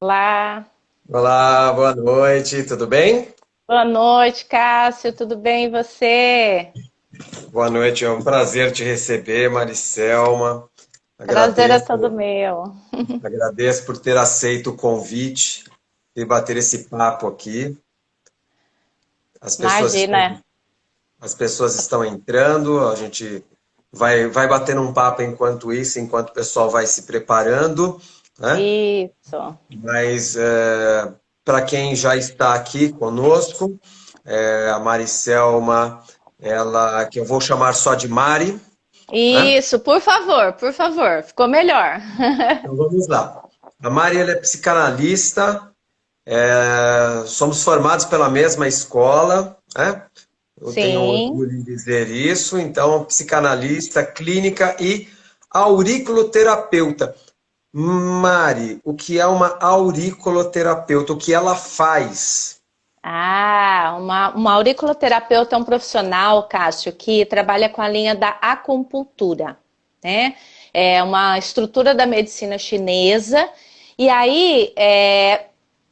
Olá, Olá, boa noite, tudo bem? boa noite, Cássio, tudo bem e você? Boa noite, é um prazer te receber, Maricelma. Prazer é Agradeço, todo meu. agradeço por ter aceito o convite e bater esse papo aqui. As pessoas estão, Imagina, as pessoas estão entrando, a gente vai batendo um papo enquanto isso, enquanto o pessoal vai se preparando, né? isso. Mas para quem já está aqui conosco, a Maricelma, ela que eu vou chamar só de Mari, né? Isso, por favor, ficou melhor. Então vamos lá. A Mari ela é psicanalista, somos formados pela mesma escola, né? Eu tenho Sim. orgulho em dizer isso. Então, psicanalista, clínica e auriculoterapeuta. Mari, o que é uma auriculoterapeuta? O que ela faz? Uma auriculoterapeuta é um profissional, Cássio, que trabalha com a linha da acupuntura, né? É uma estrutura da medicina chinesa. E aí,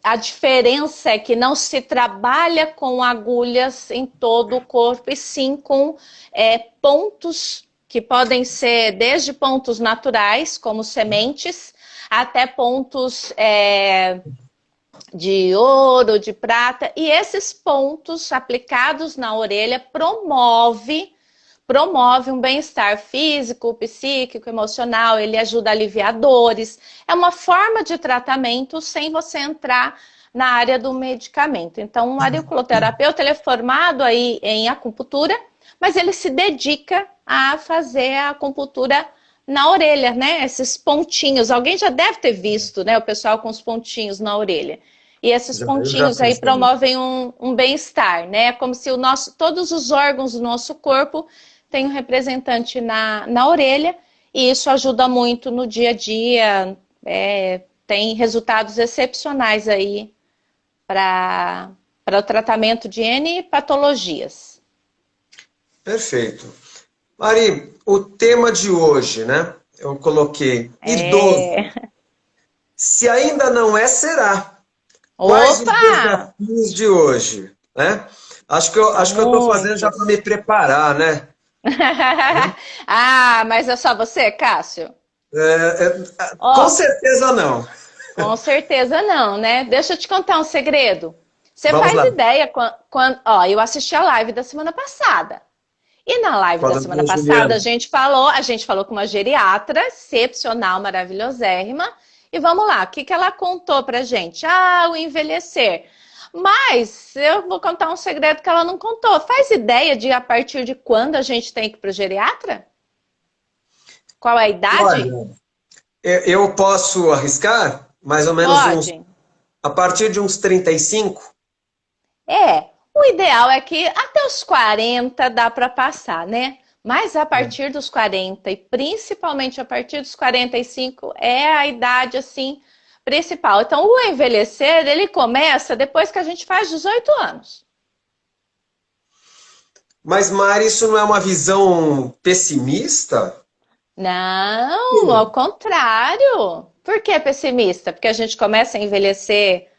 a diferença é que não se trabalha com agulhas em todo o corpo, e sim com pontos que podem ser desde pontos naturais, como sementes, até pontos de ouro, de prata, e esses pontos aplicados na orelha promove um bem-estar físico, psíquico, emocional, ele ajuda a aliviar dores. É uma forma de tratamento sem você entrar na área do medicamento. Então, um auriculoterapeuta ele é formado aí em acupuntura, mas ele se dedica a fazer a acupuntura na orelha, né? Esses pontinhos. Alguém já deve ter visto, né? O pessoal com os pontinhos na orelha. E esses Eu já pontinhos aí fiz também. promovem um bem-estar, né? Como se todos os órgãos do nosso corpo têm um representante na orelha, e isso ajuda muito no dia a dia. Tem resultados excepcionais aí para o tratamento de N patologias. Perfeito. Mari, o tema de hoje, né? Eu coloquei idoso. É... Se ainda não é, será. Quais os Opa! desafios de hoje, né? Acho que eu estou fazendo já para me Muitos. preparar, né? Ah, mas é só você, Cássio? Com Ó, certeza não. com certeza não, né? Deixa eu te contar um segredo. Você Vamos faz lá. ideia quando, ó, eu assisti a live da semana passada. E na live Com a da semana doutora passada Juliana. a gente falou com uma geriatra excepcional, maravilhosérrima. E vamos lá, o que que ela contou pra gente? Ah, o envelhecer. Mas eu vou contar um segredo que ela não contou. Faz ideia de a partir de quando a gente tem que ir pro geriatra? Qual é a idade? Olha, eu posso arriscar mais ou menos Pode. a partir de uns 35. O ideal é que até os 40 dá para passar, né? Mas a partir dos 40 e principalmente a partir dos 45 é a idade assim principal. Então, o envelhecer, ele começa depois que a gente faz 18 anos. Mas, Mari, isso não é uma visão pessimista? Não, ao contrário. Por que pessimista? Porque a gente começa a envelhecer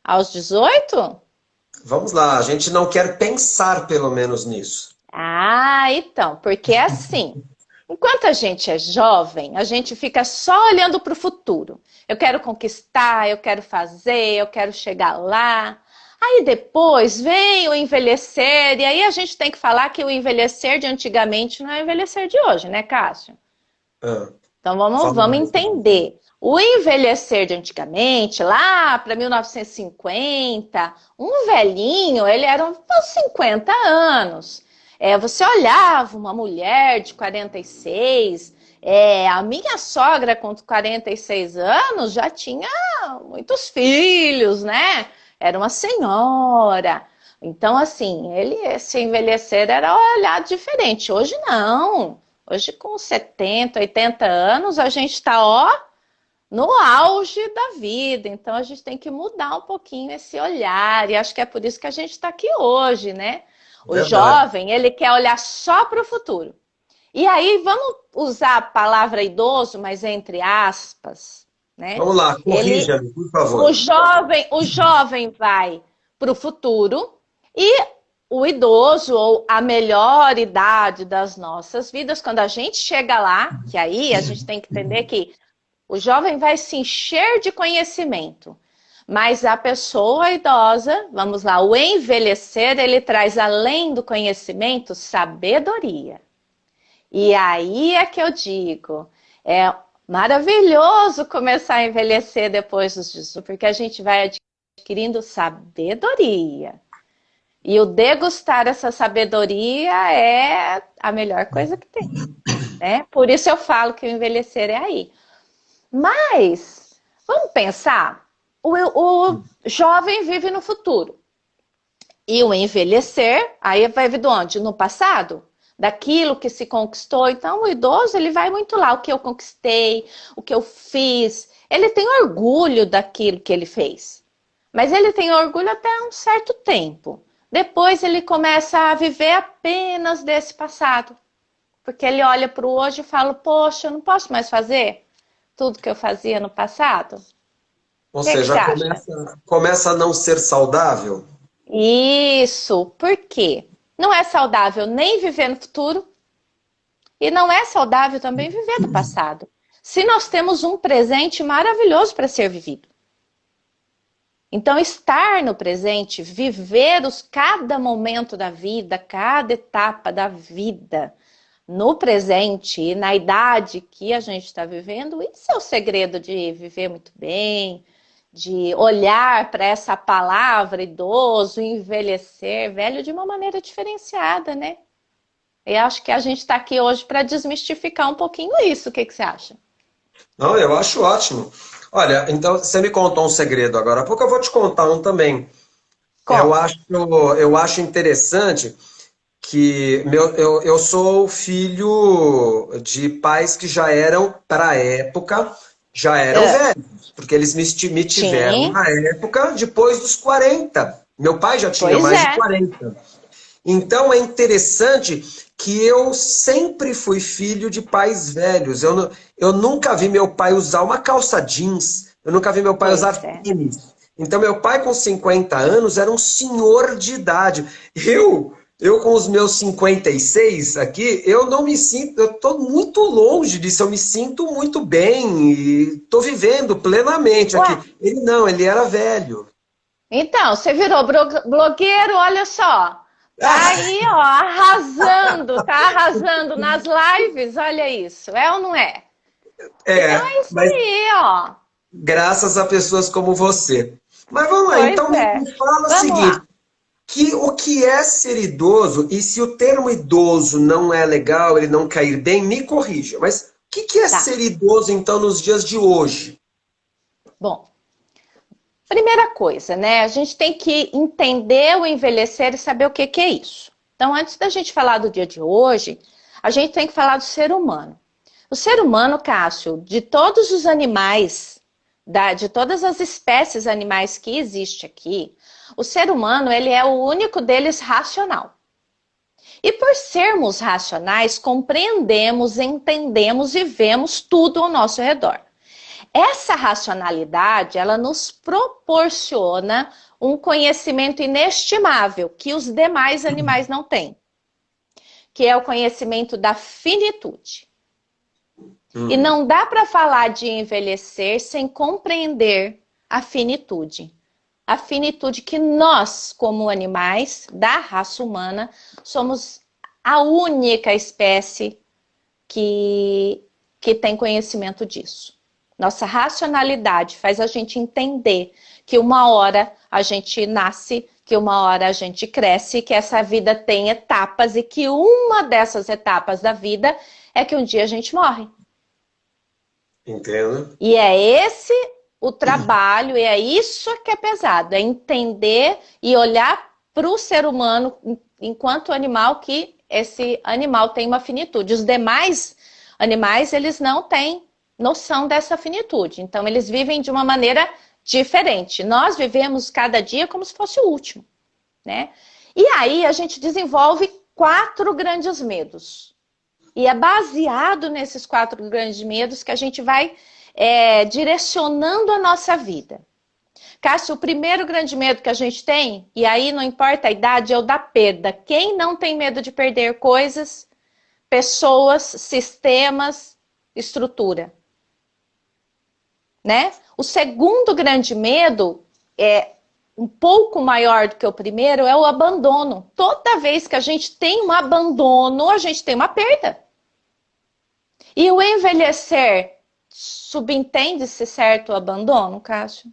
aos 18? Vamos lá, a gente não quer pensar pelo menos nisso. Ah, então, porque é assim. Enquanto a gente é jovem, a gente fica só olhando para o futuro. Eu quero conquistar, eu quero fazer, eu quero chegar lá. Aí depois vem o envelhecer, e aí a gente tem que falar que o envelhecer de antigamente não é o envelhecer de hoje, né, Cássio? Ah, Então fala vamos mais. entender. O envelhecer de antigamente, lá para 1950, um velhinho, ele era uns 50 anos. Você olhava uma mulher de 46, a minha sogra com 46 anos já tinha muitos filhos, né? Era uma senhora. Então, assim, se envelhecer era olhar diferente. Hoje não. Hoje, com 70, 80 anos, a gente está, ó, no auge da vida. Então, a gente tem que mudar um pouquinho esse olhar. E acho que é por isso que a gente está aqui hoje, né? O Verdade. jovem, ele quer olhar só para o futuro. E aí, vamos usar a palavra idoso, mas entre aspas, né? Vamos lá, corrija-me, por favor. O jovem vai para o futuro e o idoso, ou a melhor idade das nossas vidas, quando a gente chega lá, que aí a gente tem que entender que o jovem vai se encher de conhecimento, mas a pessoa idosa, vamos lá, o envelhecer, ele traz além do conhecimento, sabedoria. E aí é que eu digo, é maravilhoso começar a envelhecer depois dos 18, porque a gente vai adquirindo sabedoria. E o degustar essa sabedoria é a melhor coisa que tem, né? Por isso eu falo que o envelhecer é aí. Mas, vamos pensar, o jovem vive no futuro. E o envelhecer, aí vai vir de onde? No passado? Daquilo que se conquistou. Então, o idoso, ele vai muito lá. O que eu conquistei, o que eu fiz. Ele tem orgulho daquilo que ele fez. Mas ele tem orgulho até um certo tempo. Depois ele começa a viver apenas desse passado. Porque ele olha para o hoje e fala, poxa, eu não posso mais fazer tudo que eu fazia no passado. Ou seja, começa a não ser saudável? Isso. Por quê? Não é saudável nem viver no futuro e não é saudável também viver do passado. Se nós temos um presente maravilhoso para ser vivido. Então, estar no presente, viver cada momento da vida, cada etapa da vida, no presente e na idade que a gente está vivendo, isso é o segredo de viver muito bem, de olhar para essa palavra idoso, envelhecer, velho, de uma maneira diferenciada, né? Eu acho que a gente está aqui hoje para desmistificar um pouquinho isso. O que você acha? Não, eu acho ótimo. Olha, então você me contou um segredo agora. Há pouco eu vou te contar um também. Eu acho interessante que eu sou filho de pais que já eram, para a época, já eram velhos. Porque eles me tiveram na época depois dos 40. Meu pai já tinha mais de 40. Então é interessante que eu sempre fui filho de pais velhos. Eu nunca vi meu pai usar uma calça jeans. Eu nunca vi meu pai usar tênis. Então meu pai com 50 anos era um senhor de idade. Eu com os meus 56 aqui, eu não me sinto, eu estou muito longe disso, eu me sinto muito bem e estou vivendo plenamente aqui. Ele não, ele era velho. Então, você virou blogueiro, olha só. Tá aí, ó, tá arrasando nas lives, olha isso. É ou não é? Então é isso aí, ó. Graças a pessoas como você. Mas vamos lá, então me fala o seguinte. O que é ser idoso, e se o termo idoso não é legal, ele não cair bem, me corrija. Mas o que é ser idoso, então, nos dias de hoje? Bom, primeira coisa, né? A gente tem que entender o envelhecer e saber o que é isso. Então, antes da gente falar do dia de hoje, a gente tem que falar do ser humano. O ser humano, Cássio, de todos os animais, de todas as espécies animais que existem aqui, o ser humano, ele é o único deles racional. E por sermos racionais, compreendemos, entendemos e vemos tudo ao nosso redor. Essa racionalidade, ela nos proporciona um conhecimento inestimável que os demais animais não têm, que é o conhecimento da finitude. E não dá para falar de envelhecer sem compreender a finitude. A finitude que nós, como animais da raça humana, somos a única espécie que tem conhecimento disso. Nossa racionalidade faz a gente entender que uma hora a gente nasce, que uma hora a gente cresce, que essa vida tem etapas e que uma dessas etapas da vida é que um dia a gente morre. Entendo. E é esse o trabalho, e é isso que é pesado, é entender e olhar para o ser humano enquanto animal, que esse animal tem uma finitude. Os demais animais, eles não têm noção dessa finitude, então eles vivem de uma maneira diferente. Nós vivemos cada dia como se fosse o último, né? E aí a gente desenvolve 4 grandes medos. E é baseado nesses 4 grandes medos que a gente vai direcionando a nossa vida. Cássio, o primeiro grande medo que a gente tem, e aí não importa a idade, é o da perda. Quem não tem medo de perder coisas, pessoas, sistemas, estrutura? Né? O segundo grande medo, um pouco maior do que o primeiro, é o abandono. Toda vez que a gente tem um abandono, a gente tem uma perda. E o envelhecer subentende-se certo o abandono, Cássio?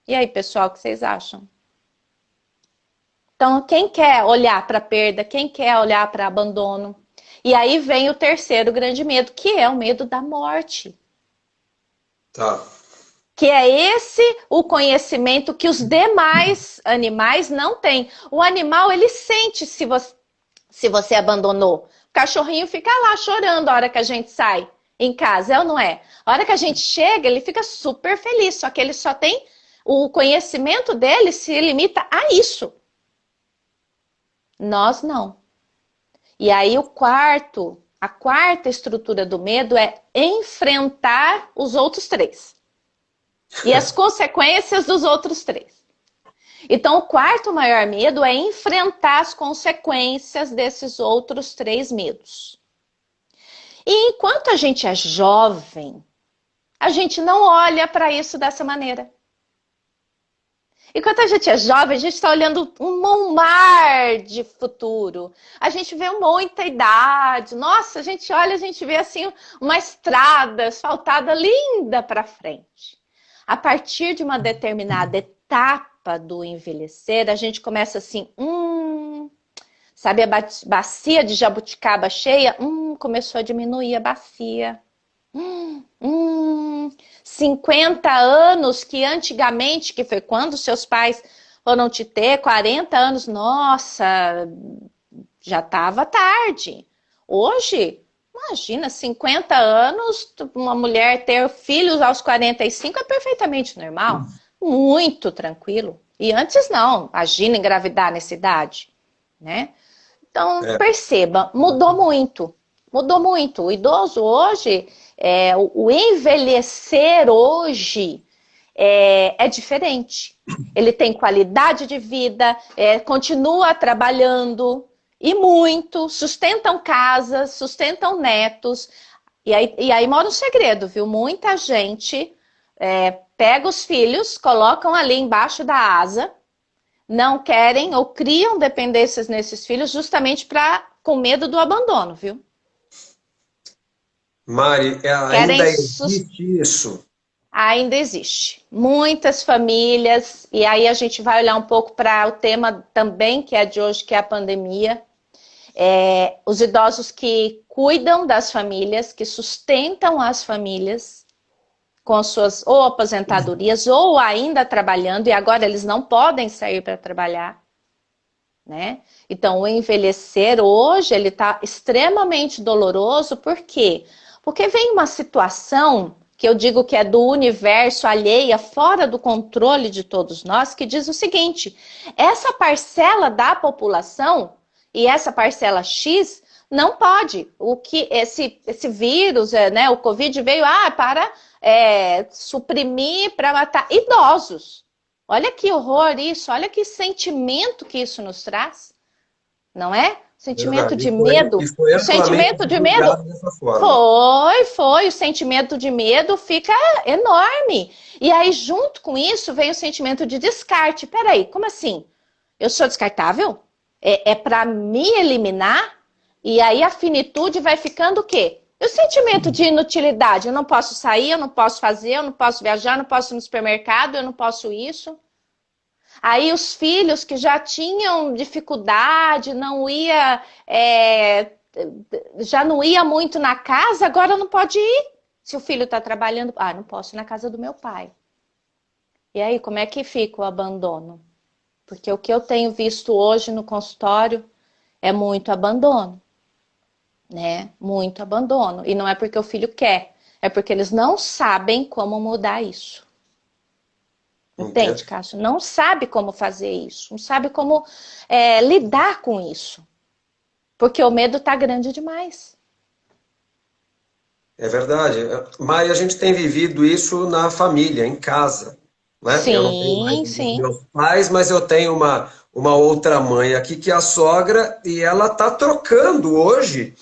E aí, pessoal, o que vocês acham? Então, quem quer olhar para a perda, quem quer olhar para abandono? E aí vem o terceiro grande medo, que é o medo da morte. Tá. Que é esse o conhecimento que os demais animais não têm. O animal, ele sente se você abandonou. O cachorrinho fica lá chorando a hora que a gente sai em casa, é ou não é? A hora que a gente chega, ele fica super feliz, só que ele só tem... O conhecimento dele se limita a isso. Nós não. E aí a quarta estrutura do medo é enfrentar os outros três. E as consequências dos outros três. Então o quarto maior medo é enfrentar as consequências desses outros três medos. E enquanto a gente é jovem, a gente não olha para isso dessa maneira. Enquanto a gente é jovem, a gente está olhando um mar de futuro. A gente vê muita idade. Nossa, a gente olha, a gente vê assim uma estrada asfaltada linda para frente. A partir de uma determinada etapa do envelhecer, a gente começa assim, sabe a bacia de jabuticaba cheia? Começou a diminuir a bacia. 50 anos que antigamente, que foi quando seus pais foram te ter, 40 anos, nossa, já estava tarde. Hoje, imagina, 50 anos, uma mulher ter filhos aos 45 é perfeitamente normal, muito tranquilo. E antes não, imagina engravidar nessa idade, né? Então, perceba, mudou muito. Mudou muito. O idoso hoje, o envelhecer hoje é diferente. Ele tem qualidade de vida, continua trabalhando e muito, sustentam casas, sustentam netos. E aí mora um segredo, viu? Muita gente pega os filhos, colocam ali embaixo da asa, não querem ou criam dependências nesses filhos justamente com medo do abandono, viu? Mari, ainda existe isso? Ainda existe. Muitas famílias, e aí a gente vai olhar um pouco para o tema também que é de hoje, que é a pandemia. Os idosos que cuidam das famílias, que sustentam as famílias com suas ou aposentadorias ou ainda trabalhando, e agora eles não podem sair para trabalhar, né? Então, o envelhecer hoje, ele está extremamente doloroso, por quê? Porque vem uma situação que eu digo que é do universo alheia, fora do controle de todos nós, que diz o seguinte: essa parcela da população e essa parcela X não pode. O que esse vírus, né, o Covid veio para suprimir, para matar idosos. Olha que horror isso, olha que sentimento que isso nos traz, não é? Sentimento de medo. Foi o sentimento de medo foi. O sentimento de medo fica enorme. E aí, junto com isso, vem o sentimento de descarte. Peraí, como assim? Eu sou descartável? É para me eliminar? E aí a finitude vai ficando o quê? E o sentimento de inutilidade. Eu não posso sair, eu não posso fazer, eu não posso viajar, eu não posso ir no supermercado, eu não posso isso. Aí os filhos que já tinham dificuldade, já não ia muito na casa, agora não pode ir. Se o filho está trabalhando, não posso ir na casa do meu pai. E aí, como é que fica o abandono? Porque o que eu tenho visto hoje no consultório é muito abandono, né? Muito abandono. E não é porque o filho quer, é porque eles não sabem como mudar isso. Entende, Cássio? Não sabe como fazer isso, não sabe como lidar com isso. Porque o medo está grande demais. É verdade. Mas a gente tem vivido isso na família, em casa, né? Eu não tenho mais Sim, os sim, meus pais, mas eu tenho uma outra mãe aqui que é a sogra e ela está trocando hoje.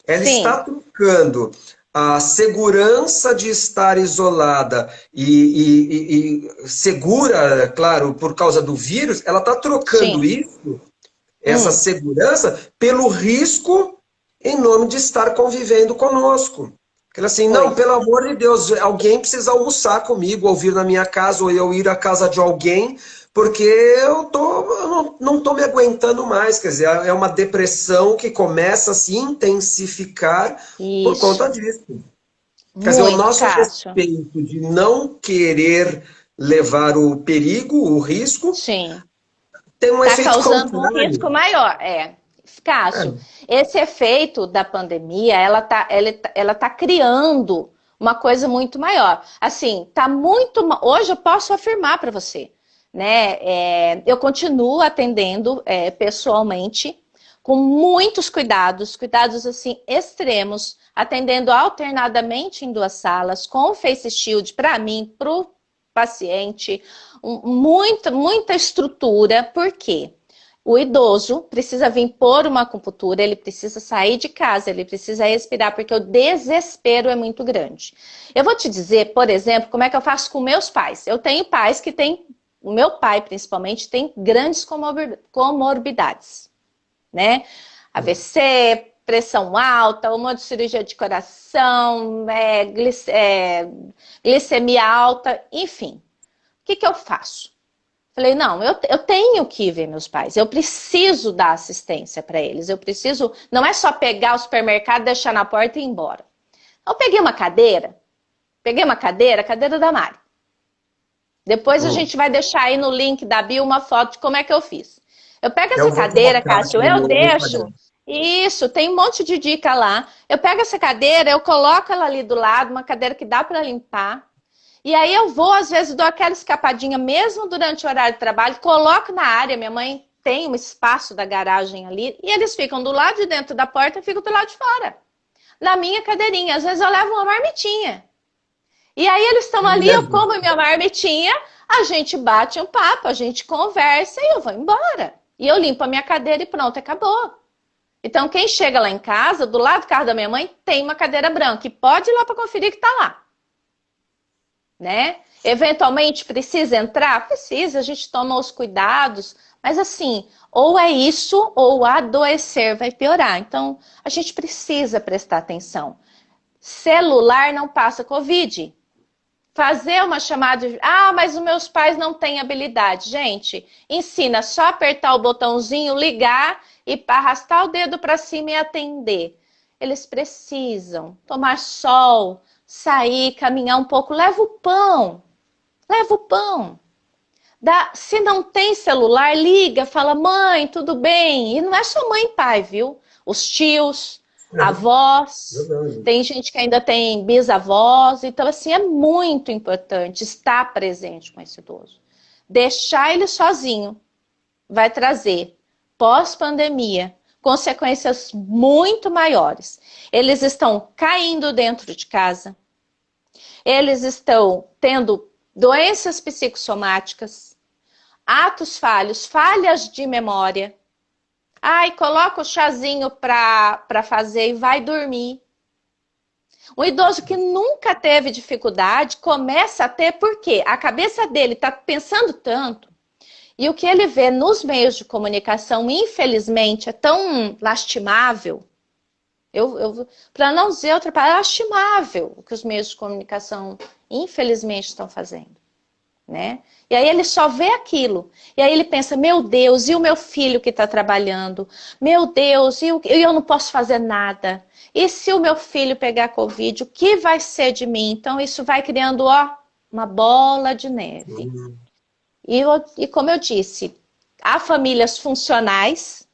Ela está sim, trocando a segurança de estar isolada e segura, claro, por causa do vírus. Ela está trocando sim. isso, essa Hum, segurança, pelo risco em nome de estar convivendo conosco. Ele assim, não, pois. pelo amor de Deus, alguém precisa almoçar comigo, ou vir na minha casa, ou eu ir à casa de alguém, porque eu não tô me aguentando mais. Quer dizer, é uma depressão que começa a se intensificar por conta Isso. disso. Quer dizer, o Muito, nosso Cássio. respeito de não querer levar o perigo, o risco, Sim. tem um Está efeito causando um risco contrário. maior. Cássio, É, esse efeito da pandemia, ela tá criando uma coisa muito maior. Assim, tá muito. Hoje eu posso afirmar para você, né? Eu continuo atendendo pessoalmente, com muitos cuidados, cuidados assim extremos, atendendo alternadamente em 2 salas, com o Face Shield para mim, para o paciente, muita estrutura, por quê? O idoso precisa vir por uma acupuntura, ele precisa sair de casa, ele precisa respirar, porque o desespero é muito grande. Eu vou te dizer, por exemplo, como é que eu faço com meus pais. Eu tenho pais que têm, o meu pai principalmente, tem grandes comorbidades, né? AVC, pressão alta, um monte de cirurgia de coração, glicemia alta, enfim. O que eu faço? Falei, não, eu tenho que ver meus pais, eu preciso dar assistência para eles, eu preciso, não é só pegar o supermercado, deixar na porta e ir embora. Eu peguei uma cadeira, a cadeira da Mari. Depois a hum. gente vai deixar aí no link da bio uma foto de como é que eu fiz. Eu pego essa Eu vou cadeira, colocar aqui Cássio, eu no Instagram. deixo. Isso, tem um monte de dica lá. Eu pego essa cadeira, eu coloco ela ali do lado, uma cadeira que dá para limpar. E aí eu vou, às vezes, dou aquela escapadinha mesmo durante o horário de trabalho, coloco na área, minha mãe tem um espaço da garagem ali, e eles ficam do lado de dentro da porta e ficam do lado de fora. Na minha cadeirinha, às vezes eu levo uma marmitinha. E aí eles estão ali, eu Mesmo. como minha marmitinha, a gente bate um papo, a gente conversa e eu vou embora. E eu limpo a minha cadeira e pronto, acabou. Então quem chega lá em casa, do lado do carro da minha mãe, tem uma cadeira branca e pode ir lá para conferir que tá lá. Né? Eventualmente precisa entrar? Precisa, a gente toma os cuidados, mas assim, ou é isso, ou adoecer vai piorar. Então, a gente precisa prestar atenção. Celular não passa Covid. Fazer uma chamada de... Ah, mas os meus pais não têm habilidade. Gente, ensina só apertar o botãozinho, ligar e arrastar o dedo para cima e atender. Eles precisam tomar sol, sair, caminhar um pouco. Leva o pão. Leva o pão. Se não tem celular, liga, fala, mãe, tudo bem? E não é só mãe e pai, viu? Os tios, É, avós, verdade. tem gente que ainda tem bisavós. Então, assim, é muito importante estar presente com esse idoso. Deixar ele sozinho vai trazer, pós-pandemia, consequências muito maiores. Eles estão caindo dentro de casa, eles estão tendo doenças psicossomáticas, atos falhos, falhas de memória. Ai, coloca o chazinho para fazer e vai dormir. Um idoso que nunca teve dificuldade começa a ter porque a cabeça dele está pensando tanto e o que ele vê nos meios de comunicação, infelizmente, é tão lastimável. Para não dizer outra palavra, é lastimável o que os meios de comunicação, infelizmente, estão fazendo. Né? E aí ele só vê aquilo. E aí ele pensa, meu Deus, e o meu filho que está trabalhando? Meu Deus, e eu não posso fazer nada. E se o meu filho pegar Covid, o que vai ser de mim? Então isso vai criando, ó, uma bola de neve. Hum. E como eu disse, há famílias funcionais.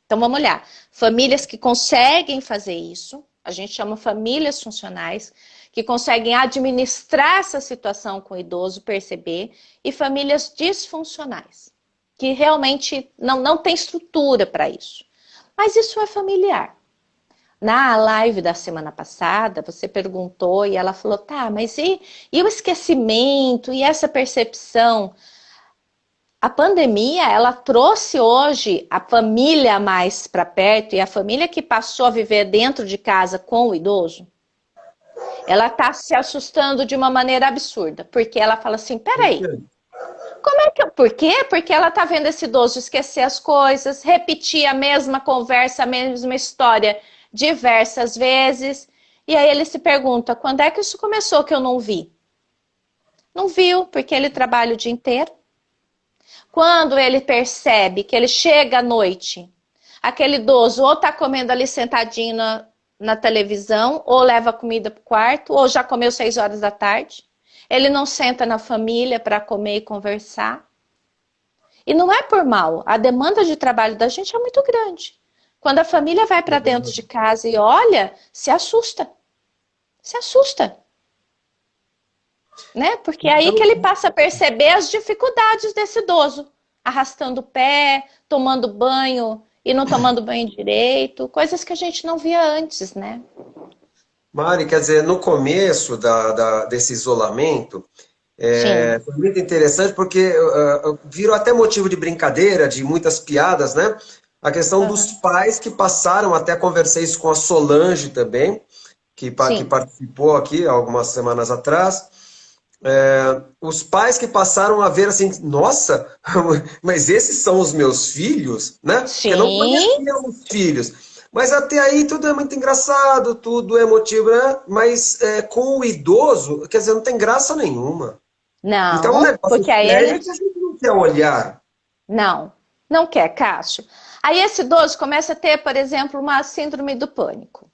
Então vamos olhar. Famílias que conseguem fazer isso. A gente chama famílias funcionais que conseguem administrar essa situação com o idoso, perceber, e famílias disfuncionais, que realmente não tem estrutura para isso. Mas isso é familiar. Na live da semana passada, você perguntou e ela falou, tá, mas e o esquecimento e essa percepção? A pandemia, ela trouxe hoje a família mais para perto e a família que passou a viver dentro de casa com o idoso, ela está se assustando de uma maneira absurda, porque ela fala assim, peraí, como é que por quê? Porque ela está vendo esse idoso esquecer as coisas, repetir a mesma conversa, a mesma história diversas vezes, e aí ele se pergunta, quando é que isso começou que eu não vi? Não viu, porque ele trabalha o dia inteiro. Quando ele percebe que ele chega à noite, aquele idoso ou está comendo ali sentadinho na televisão, ou leva comida para o quarto, ou já comeu 6 horas da tarde. Ele não senta na família para comer e conversar. E não é por mal, a demanda de trabalho da gente é muito grande. Quando a família vai para dentro de casa e olha, se assusta. Se assusta. Né? Porque é aí que ele passa a perceber as dificuldades desse idoso. Arrastando o pé, tomando banho e não tomando banho direito. Coisas que a gente não via antes, né? Mari, quer dizer, no começo desse isolamento, foi muito interessante porque virou até motivo de brincadeira, de muitas piadas, né? A questão dos pais que passaram, até conversei isso com a Solange também, que participou aqui algumas semanas atrás. Os pais que passaram a ver assim, nossa, mas esses são os meus filhos, né? Sim. Porque não conheciam os filhos. Mas até aí tudo é muito engraçado, tudo é emotivo, né? Mas com o idoso, quer dizer, não tem graça nenhuma. Não, Então o negócio porque aí sério ele... é que a gente não quer olhar. Não quer, Cássio. Aí esse idoso começa a ter, por exemplo, uma síndrome do pânico.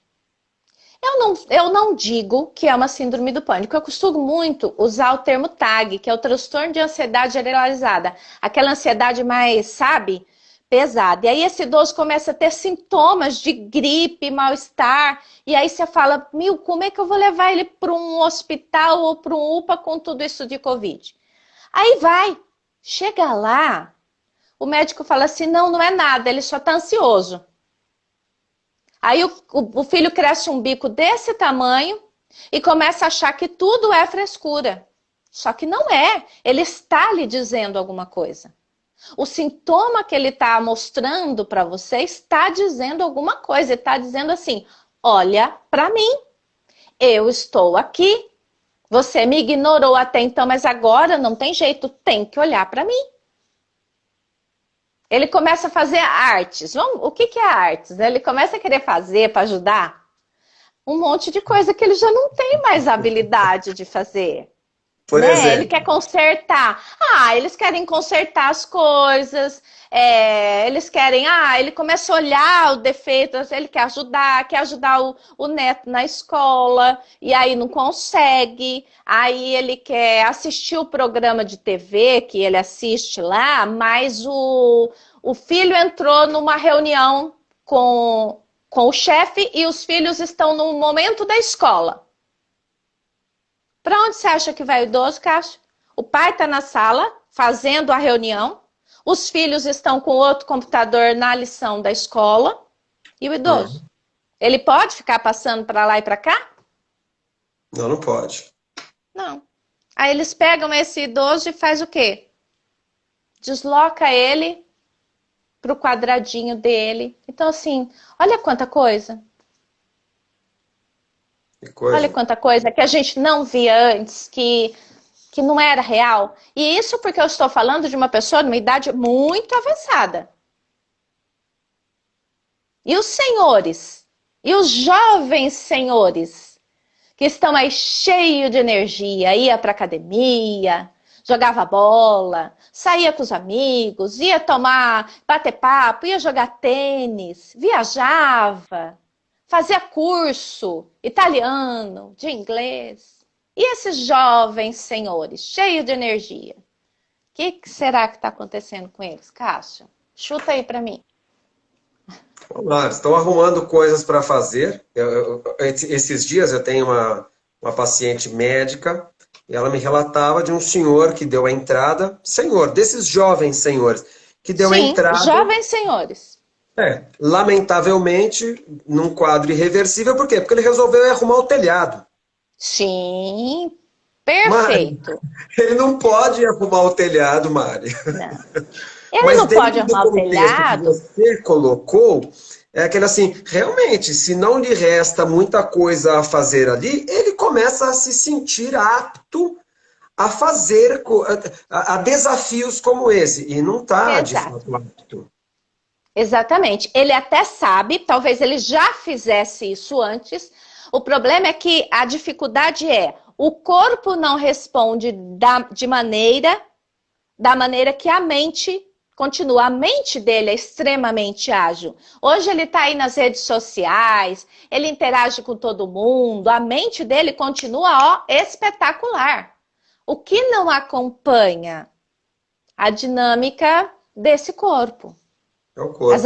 Eu não digo que é uma síndrome do pânico. Eu costumo muito usar o termo TAG, que é o transtorno de ansiedade generalizada. Aquela ansiedade mais, sabe, pesada. E aí esse idoso começa a ter sintomas de gripe, mal-estar. E aí você fala, como é que eu vou levar ele para um hospital ou para um UPA com tudo isso de Covid? Aí vai, chega lá, o médico fala assim, não é nada, ele só está ansioso. Aí o filho cresce um bico desse tamanho e começa a achar que tudo é frescura. Só que não é. Ele está lhe dizendo alguma coisa. O sintoma que ele está mostrando para você está dizendo alguma coisa. Ele está dizendo assim, olha para mim. Eu estou aqui. Você me ignorou até então, mas agora não tem jeito. Tem que olhar para mim. Ele começa a fazer artes. O que é artes? Ele começa a querer fazer para ajudar um monte de coisa que ele já não tem mais habilidade de fazer. Por exemplo. Ele quer consertar. Eles querem consertar as coisas. Eles querem... ele começa a olhar o defeito. Ele quer ajudar o neto na escola. E aí não consegue. Aí ele quer assistir o programa de TV que ele assiste lá. Mas o filho entrou numa reunião com o chefe e os filhos estão no momento da escola. Para onde você acha que vai o idoso, Cássio? O pai está na sala, fazendo a reunião. Os filhos estão com outro computador na lição da escola. E o idoso? Ele pode ficar passando para lá e para cá? Não pode. Não. Aí eles pegam esse idoso e faz o quê? Desloca ele para o quadradinho dele. Então, assim, olha quanta coisa. Olha quanta coisa que a gente não via antes, que não era real. E isso porque eu estou falando de uma pessoa de uma idade muito avançada. E os senhores, e os jovens senhores, que estão aí cheios de energia, ia para academia, jogava bola, saía com os amigos, ia bater papo, ia jogar tênis, viajava. Fazia curso italiano, de inglês. E esses jovens senhores, cheios de energia? O que será que está acontecendo com eles, Cássio? Chuta aí para mim. Olá, estão arrumando coisas para fazer. Esses dias eu tenho uma paciente médica e ela me relatava de um senhor que deu a entrada. Senhor, desses jovens senhores, que deu a entrada... jovens senhores. Lamentavelmente, num quadro irreversível, por quê? Porque ele resolveu arrumar o telhado. Sim, Mari, perfeito. ele não pode arrumar o telhado, Mari. Não. Ele Mas não pode dentro do arrumar o contexto que telhado. você colocou, é aquele assim, realmente, se não lhe resta muita coisa a fazer ali, ele começa a se sentir apto a fazer, a desafios como esse. E não está, de Exato. fato, apto. Exatamente. Ele até sabe, talvez ele já fizesse isso antes. O problema é que a dificuldade é o corpo não responde da maneira que a mente continua. A mente dele é extremamente ágil. Hoje ele está aí nas redes sociais, ele interage com todo mundo, a mente dele continua, ó, espetacular. O que não acompanha a dinâmica desse corpo? É o corpo. As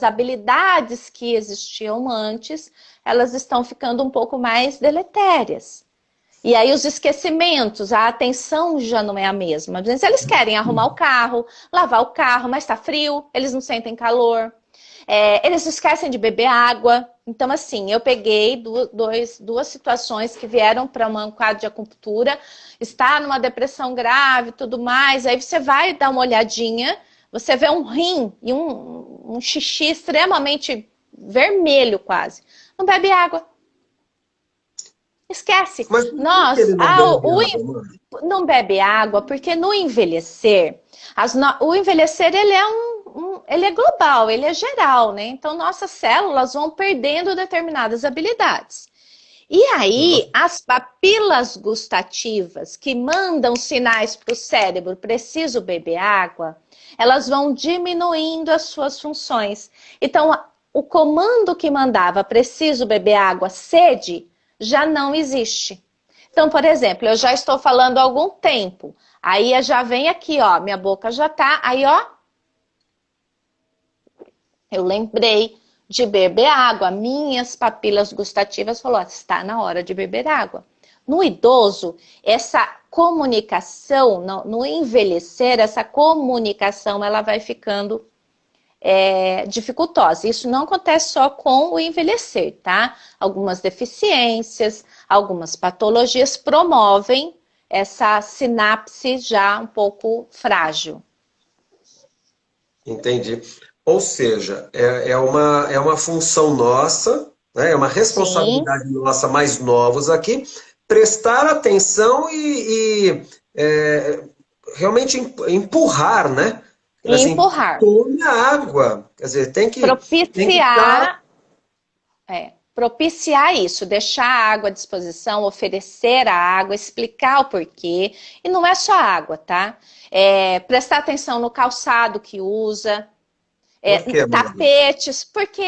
habilidades que existiam antes, elas estão ficando um pouco mais deletérias. E aí os esquecimentos, a atenção já não é a mesma. Às vezes eles querem arrumar o carro, lavar o carro, mas está frio, eles não sentem calor. Eles esquecem de beber água. Então, assim, eu peguei duas situações que vieram para um quadro de acupuntura, está numa depressão grave e tudo mais, aí você vai dar uma olhadinha, você vê um rim e um xixi extremamente vermelho quase. Não bebe água. Esquece. Mas por que que ele não bebe água, mano? Não bebe água porque no envelhecer, o envelhecer ele é ele é global, ele é geral, né? Então nossas células vão perdendo determinadas habilidades. E aí as papilas gustativas que mandam sinais para o cérebro, preciso beber água, elas vão diminuindo as suas funções. Então o comando que mandava preciso beber água, sede, já não existe. Então, por exemplo, eu já estou falando há algum tempo. Aí já vem aqui, ó, minha boca já tá. Aí, ó, eu lembrei de beber água. Minhas papilas gustativas falaram, está na hora de beber água. No idoso, essa comunicação, no envelhecer, essa comunicação, ela vai ficando dificultosa. Isso não acontece só com o envelhecer, tá? Algumas deficiências, algumas patologias promovem essa sinapse já um pouco frágil. Entendi. Ou seja, é uma função nossa, né? É uma Sim, responsabilidade nossa, mais novos aqui, prestar atenção e realmente empurrar, né? e Assim, empurrar. tome a água. Quer dizer, tem que estar. Propiciar isso, deixar a água à disposição, oferecer a água, explicar o porquê. E não é só água, tá? Prestar atenção no calçado que usa, Por quê, mano? tapetes, porque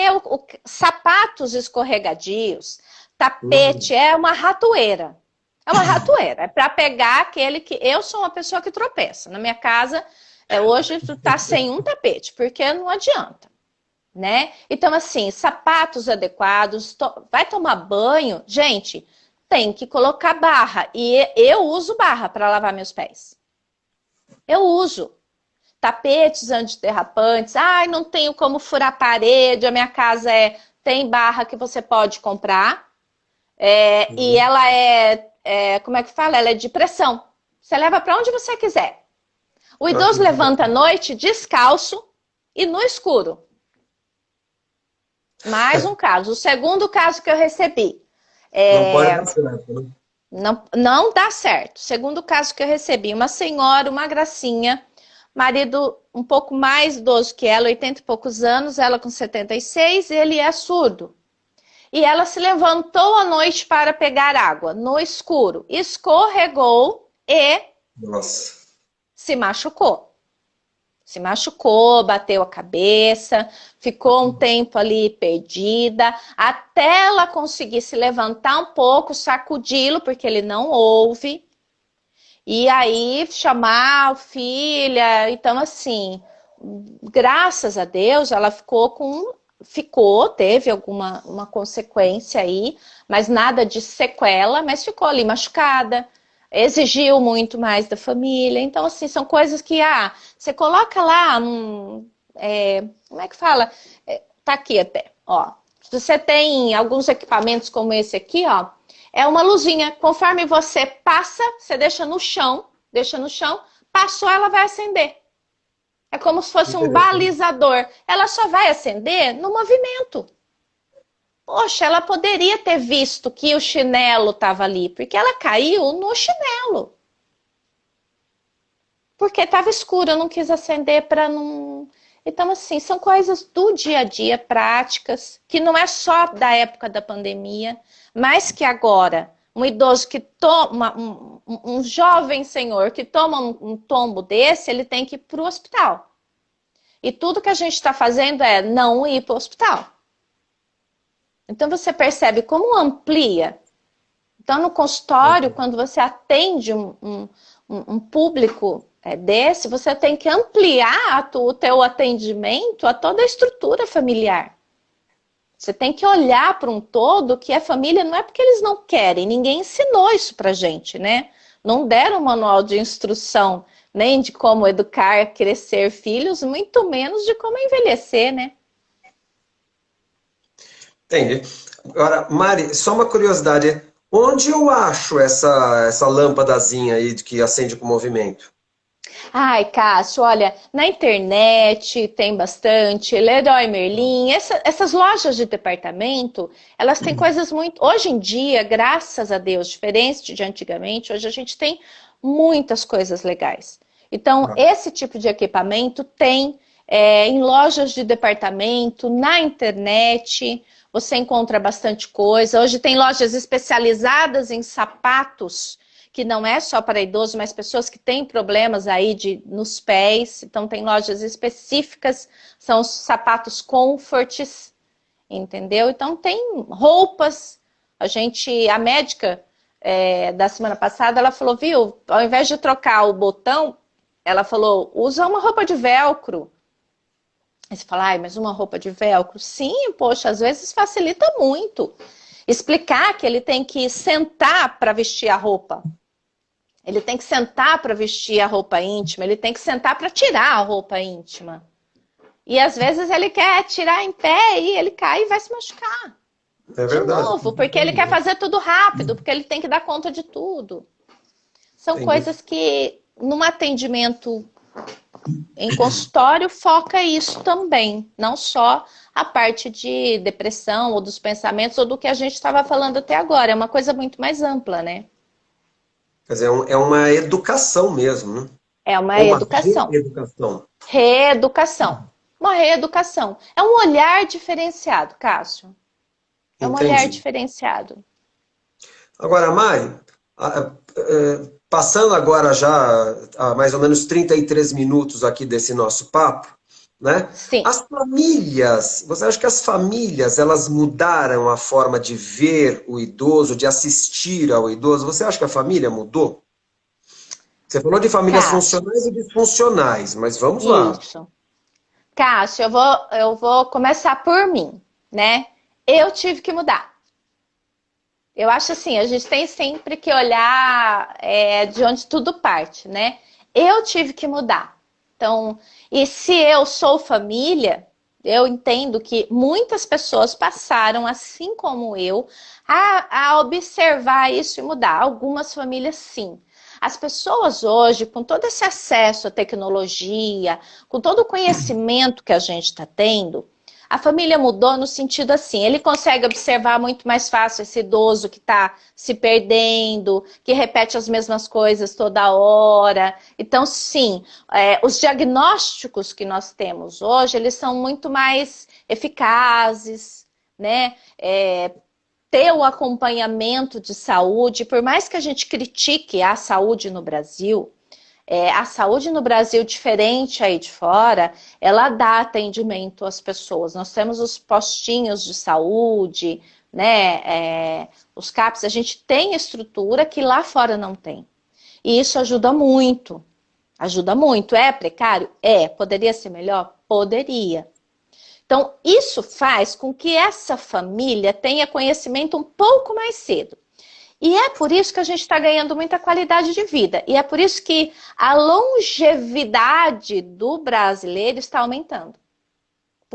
sapatos escorregadios, tapete Hum. é uma ratoeira. É uma ratoeira, é para pegar aquele que... Eu sou uma pessoa que tropeça. Na minha casa, hoje, tu tá sem um tapete, porque não adianta. Né? Então, assim, sapatos adequados, vai tomar banho, gente, tem que colocar barra. E eu uso barra para lavar meus pés. Eu uso. Tapetes antiderrapantes. Ai, não tenho como furar a parede, a minha casa tem barra que você pode comprar. E ela como é que fala? Ela é de pressão. Você leva para onde você quiser. O Ah, que idoso levanta à interessante. noite descalço e no escuro. Mais um caso. O segundo caso que eu recebi. Não pode dar certo, né? Não dá certo. O segundo caso que eu recebi. Uma senhora, uma gracinha. Marido um pouco mais idoso que ela, 80 e poucos anos. Ela com 76. Ele é surdo. E ela se levantou à noite para pegar água. No escuro. Escorregou e Nossa. se machucou. Se machucou, bateu a cabeça, ficou um tempo ali perdida, até ela conseguir se levantar um pouco, sacudi-lo, porque ele não ouve, e aí chamar a filha. Então, assim, graças a Deus, ela teve uma consequência aí, mas nada de sequela, mas ficou ali machucada. Exigiu muito mais da família. Então, assim, são coisas que você coloca lá como é que fala? Tá aqui até, ó. Se você tem alguns equipamentos como esse aqui, ó, é uma luzinha. Conforme você passa, você deixa no chão, passou, ela vai acender. É como se fosse um balizador. Ela só vai acender no movimento. Poxa, ela poderia ter visto que o chinelo estava ali, porque ela caiu no chinelo. Porque estava escuro, eu não quis acender para não... Então, assim, são coisas do dia a dia, práticas, que não é só da época da pandemia, mas que agora, um idoso que toma, um jovem senhor que toma um tombo desse, ele tem que ir para o hospital. E tudo que a gente está fazendo é não ir para o hospital. Então, você percebe como amplia. Então, no consultório, quando você atende um público desse, você tem que ampliar o teu atendimento a toda a estrutura familiar. Você tem que olhar para um todo que a família não é porque eles não querem, ninguém ensinou isso pra gente, né? Não deram um manual de instrução, nem de como educar, crescer filhos, muito menos de como envelhecer, né? Entendi. Agora, Mari, só uma curiosidade. Onde eu acho essa lâmpadazinha aí que acende com movimento? Ai, Cássio, olha, na internet tem bastante, Leroy Merlin, essas lojas de departamento, elas têm coisas muito... Hoje em dia, graças a Deus, diferente de antigamente, hoje a gente tem muitas coisas legais. Então, esse tipo de equipamento tem em lojas de departamento, na internet, você encontra bastante coisa. Hoje tem lojas especializadas em sapatos, que não é só para idosos, mas pessoas que têm problemas aí nos pés. Então, tem lojas específicas, são os sapatos Comforts, entendeu? Então, tem roupas. A médica da semana passada, ela falou, viu, ao invés de trocar o botão, ela falou, usa uma roupa de velcro. Aí você fala, ai, mas uma roupa de velcro? Sim, poxa, às vezes facilita muito. Explicar que ele tem que sentar para vestir a roupa. Ele tem que sentar para vestir a roupa íntima, ele tem que sentar para tirar a roupa íntima. E às vezes ele quer tirar em pé e ele cai e vai se machucar. É verdade. De novo, porque ele quer fazer tudo rápido, porque ele tem que dar conta de tudo. São coisas que, num atendimento em consultório, foca isso também. Não só a parte de depressão, ou dos pensamentos, ou do que a gente estava falando até agora. É uma coisa muito mais ampla, né? Quer dizer, é uma educação mesmo, né? É uma educação. Reeducação. Reeducação. Uma reeducação. É um olhar diferenciado, Cássio. É um olhar diferenciado. Agora, Mari, passando agora já a mais ou menos 33 minutos aqui desse nosso papo, né? Sim. As famílias, você acha que as famílias, elas mudaram a forma de ver o idoso, de assistir ao idoso? Você acha que a família mudou? Você falou de famílias funcionais e disfuncionais, mas vamos lá. Isso. Cássio, eu vou começar por mim, né? Eu tive que mudar. Eu acho assim, a gente tem sempre que olhar de onde tudo parte, né? Eu tive que mudar. Então, e se eu sou família, eu entendo que muitas pessoas passaram, assim como eu, a observar isso e mudar. Algumas famílias, sim. As pessoas hoje, com todo esse acesso à tecnologia, com todo o conhecimento que a gente está tendo, a família mudou no sentido assim, ele consegue observar muito mais fácil esse idoso que está se perdendo, que repete as mesmas coisas toda hora. Então, sim, os diagnósticos que nós temos hoje, eles são muito mais eficazes, né? Ter o acompanhamento de saúde, por mais que a gente critique a saúde no Brasil, a saúde no Brasil, diferente aí de fora, ela dá atendimento às pessoas. Nós temos os postinhos de saúde, né? Os CAPs, a gente tem estrutura que lá fora não tem. E isso ajuda muito. Ajuda muito. É precário? Poderia ser melhor? Poderia. Então, isso faz com que essa família tenha conhecimento um pouco mais cedo. E é por isso que a gente está ganhando muita qualidade de vida. E é por isso que a longevidade do brasileiro está aumentando.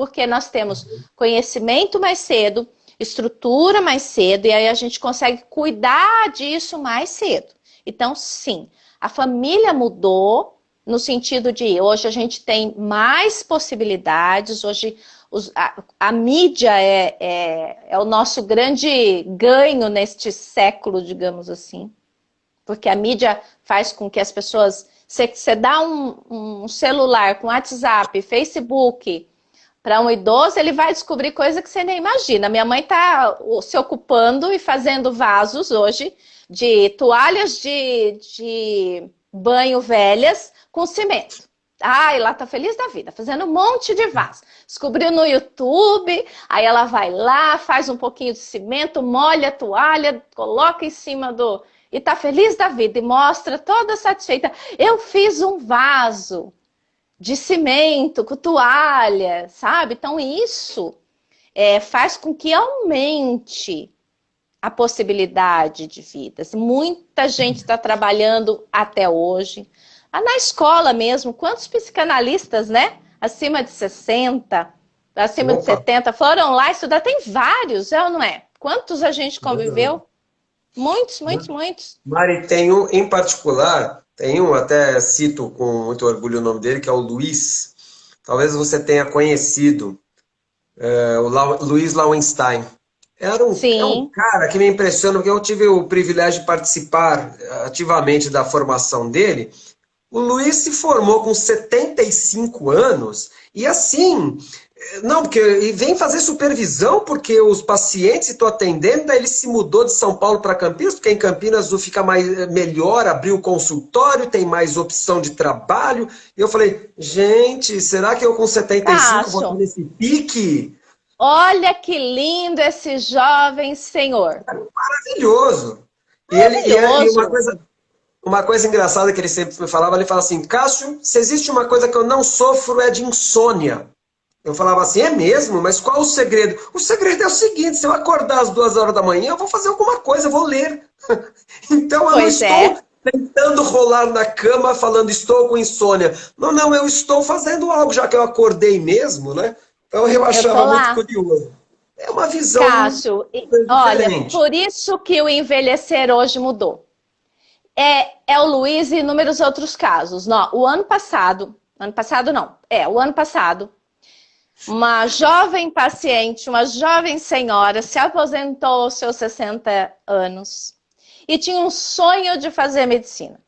porque nós temos conhecimento mais cedo, estrutura mais cedo, e aí a gente consegue cuidar disso mais cedo. Então, sim, a família mudou no sentido de hoje a gente tem mais possibilidades, hoje a mídia é o nosso grande ganho neste século, digamos assim. Porque a mídia faz com que as pessoas... Você dá um celular com WhatsApp, Facebook para um idoso, ele vai descobrir coisa que você nem imagina. Minha mãe está se ocupando e fazendo vasos hoje de toalhas de banho velhas com cimento. Ah, ela tá feliz da vida, fazendo um monte de vaso. Descobriu no YouTube, aí ela vai lá, faz um pouquinho de cimento, molha a toalha, coloca em cima do... E tá feliz da vida e mostra toda satisfeita. Eu fiz um vaso de cimento com toalha, sabe? Então isso faz com que aumente a possibilidade de vidas. Muita gente está trabalhando até hoje. Na escola mesmo, quantos psicanalistas, né? Acima de 60, acima de 70, foram lá estudar. Tem vários, é ou não é? Quantos a gente conviveu? Muitos, muitos, muitos. Mari, tem um em particular, tem um, até cito com muito orgulho o nome dele, que é o Luiz. Talvez você tenha conhecido, o Luiz Lauenstein. É um cara que me impressiona, porque eu tive o privilégio de participar ativamente da formação dele. O Luiz se formou com 75 anos e assim, não, porque e vem fazer supervisão porque os pacientes estou atendendo, daí ele se mudou de São Paulo para Campinas, porque em Campinas fica melhor, abriu o consultório, tem mais opção de trabalho. E eu falei, gente, será que eu com 75 vou ter esse pique? Olha que lindo esse jovem senhor. Maravilhoso. E uma coisa engraçada que ele sempre me falava, ele falava assim, Cássio, se existe uma coisa que eu não sofro é de insônia. Eu falava assim, é mesmo? Mas qual o segredo? O segredo é o seguinte, se eu acordar às 2 horas da manhã, eu vou fazer alguma coisa, eu vou ler. Então eu não estou tentando rolar na cama falando, estou com insônia. Não, eu estou fazendo algo, já que eu acordei mesmo, né? Então eu achava muito curioso. É uma visão Cássio, olha, por isso que o envelhecer hoje mudou. É o Luiz e inúmeros outros casos. O ano passado, uma jovem paciente, uma jovem senhora se aposentou aos seus 60 anos e tinha um sonho de fazer medicina.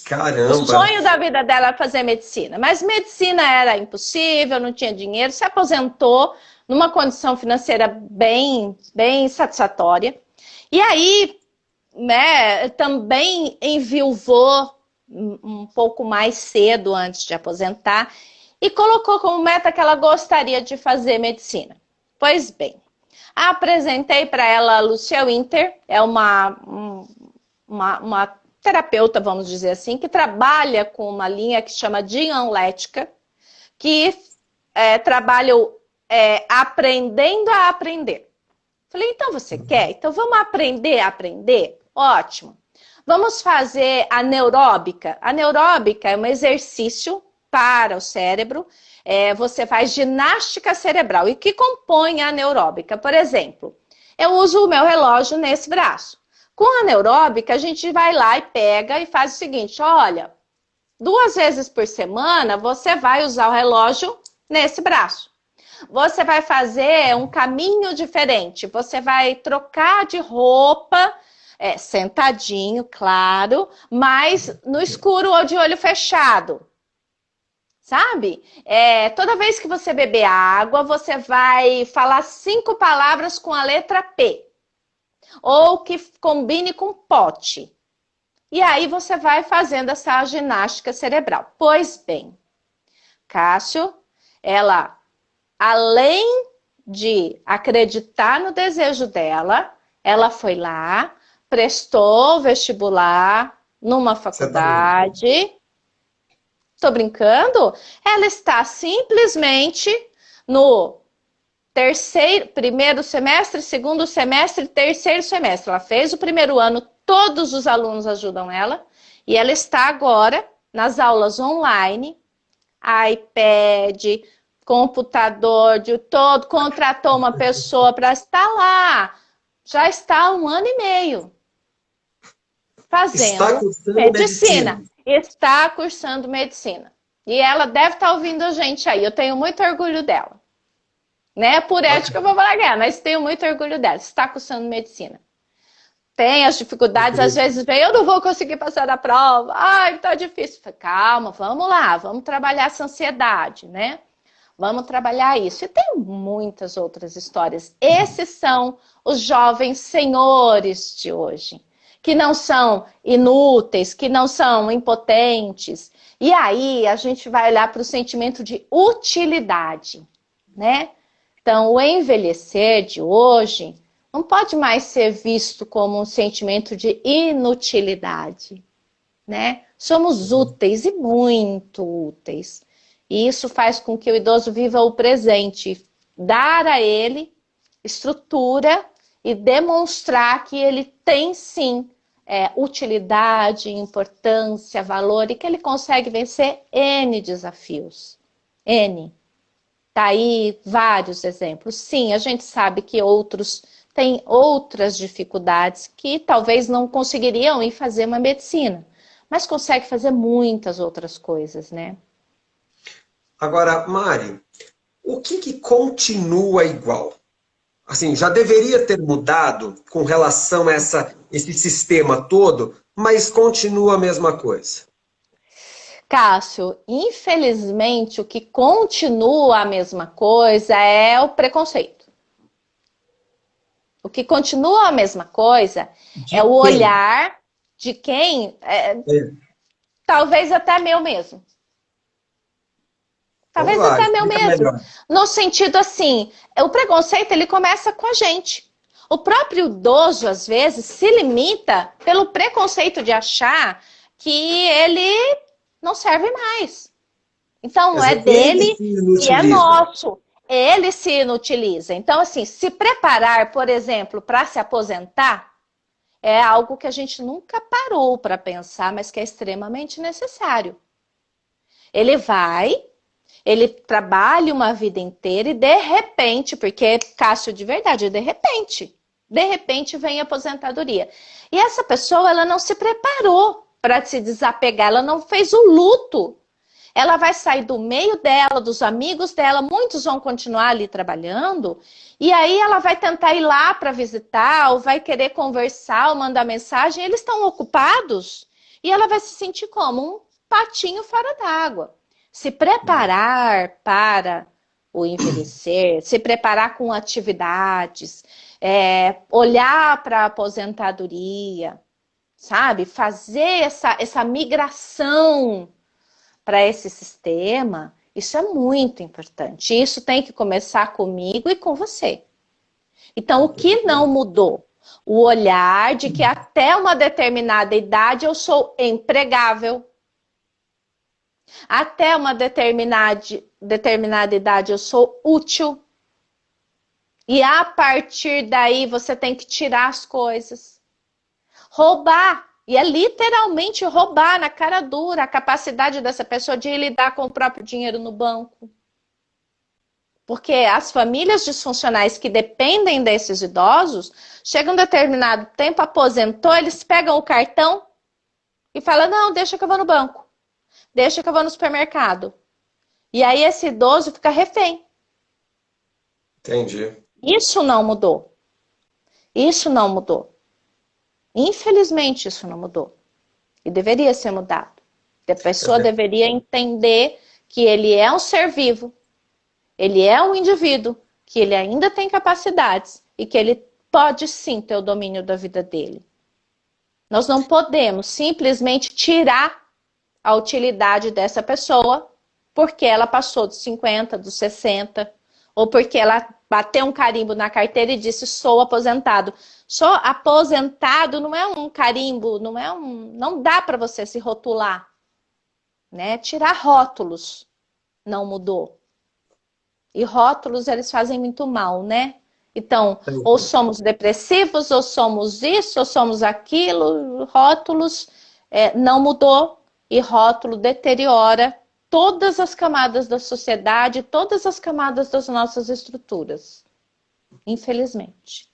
Caramba! O sonho da vida dela era fazer medicina, mas medicina era impossível, não tinha dinheiro, se aposentou numa condição financeira bem satisfatória. E aí, né, também enviuvou um pouco mais cedo antes de aposentar e colocou como meta que ela gostaria de fazer medicina. Pois bem, apresentei para ela a Lúcia Winter, é uma terapeuta, vamos dizer assim, que trabalha com uma linha que chama Dianética, que trabalha aprendendo a aprender. Falei, então você quer? Então vamos aprender a aprender? Ótimo. Vamos fazer a neuróbica. A neuróbica é um exercício para o cérebro. Você faz ginástica cerebral. E que compõe a neuróbica? Por exemplo, eu uso o meu relógio nesse braço. Com a neuróbica, a gente vai lá e pega e faz o seguinte, olha, 2 vezes por semana você vai usar o relógio nesse braço. Você vai fazer um caminho diferente, você vai trocar de roupa, sentadinho, claro, mas no escuro ou de olho fechado. Sabe? Toda vez que você beber água, você vai falar 5 palavras com a letra P. Ou que combine com pote. E aí você vai fazendo essa ginástica cerebral. Pois bem, Cássio, ela, além de acreditar no desejo dela, ela foi lá, prestou vestibular numa faculdade. Estou brincando? Ela está simplesmente no primeiro semestre, segundo semestre, terceiro semestre. Ela fez o primeiro ano, todos os alunos ajudam ela. E ela está agora nas aulas online, iPad, computador, de todo, contratou uma pessoa para estar lá. Já está há 1 ano e meio Está fazendo cursando medicina. medicina. Está cursando medicina. E ela deve estar ouvindo a gente aí. Eu tenho muito orgulho dela. Né? Por ética eu vou falar, mas tenho muito orgulho dela. Está cursando medicina. Tem as dificuldades, às vezes vem, eu não vou conseguir passar da prova. Ai, tá difícil. Calma, vamos lá, vamos trabalhar essa ansiedade, né? Vamos trabalhar isso. E tem muitas outras histórias. Esses são os jovens senhores de hoje, que não são inúteis, que não são impotentes. E aí a gente vai olhar para o sentimento de utilidade, né? Então, o envelhecer de hoje não pode mais ser visto como um sentimento de inutilidade, né? Somos úteis e muito úteis. E isso faz com que o idoso viva o presente, dar a ele estrutura e demonstrar que ele tem sim utilidade, importância, valor e que ele consegue vencer N desafios. N. Tá aí vários exemplos. Sim, a gente sabe que outros têm outras dificuldades que talvez não conseguiriam ir fazer uma medicina, mas consegue fazer muitas outras coisas, né? Agora, Mari, o que continua igual? Assim, já deveria ter mudado com relação a esse sistema todo, mas continua a mesma coisa. Cássio, infelizmente o que continua a mesma coisa é o preconceito. O que continua a mesma coisa é o olhar de quem, talvez até meu mesmo. Talvez até meu mesmo. No sentido assim, o preconceito ele começa com a gente. O próprio idoso, às vezes, se limita pelo preconceito de achar que ele não serve mais. Então, é dele e é nosso. Ele se inutiliza. Então, assim, se preparar, por exemplo, para se aposentar, é algo que a gente nunca parou para pensar, mas que é extremamente necessário. Ele trabalha uma vida inteira e de repente, porque Cássio de verdade, de repente vem a aposentadoria. E essa pessoa, ela não se preparou para se desapegar, ela não fez o luto. Ela vai sair do meio dela, dos amigos dela, muitos vão continuar ali trabalhando, e aí ela vai tentar ir lá para visitar, ou vai querer conversar, ou mandar mensagem, eles estão ocupados, e ela vai se sentir como um patinho fora d'água. Se preparar para o envelhecer, se preparar com atividades, olhar para a aposentadoria, sabe? Fazer essa migração para esse sistema, isso é muito importante. Isso tem que começar comigo e com você. Então, o que não mudou? O olhar de que até uma determinada idade eu sou empregável. Até uma determinada idade eu sou útil. E a partir daí você tem que tirar as coisas. Roubar. E é literalmente roubar na cara dura a capacidade dessa pessoa de lidar com o próprio dinheiro no banco. Porque as famílias disfuncionais que dependem desses idosos, chegam um determinado tempo, aposentou, eles pegam o cartão e falam, não, deixa que eu vou no banco. Deixa que eu vou no supermercado. E aí esse idoso fica refém. Entendi. Isso não mudou. Isso não mudou. Infelizmente, isso não mudou. E deveria ser mudado. A pessoa deveria entender que ele é um ser vivo, ele é um indivíduo, que ele ainda tem capacidades e que ele pode sim ter o domínio da vida dele. Nós não podemos simplesmente tirar a utilidade dessa pessoa porque ela passou dos 50, dos 60, ou porque ela bateu um carimbo na carteira e disse, sou aposentado. Sou aposentado não é um carimbo, não dá para você se rotular, né? Tirar rótulos não mudou. E rótulos, eles fazem muito mal, né? Então, ou somos depressivos, ou somos isso, ou somos aquilo. Rótulos não mudou. E rótulo deteriora todas as camadas da sociedade, todas as camadas das nossas estruturas. Infelizmente.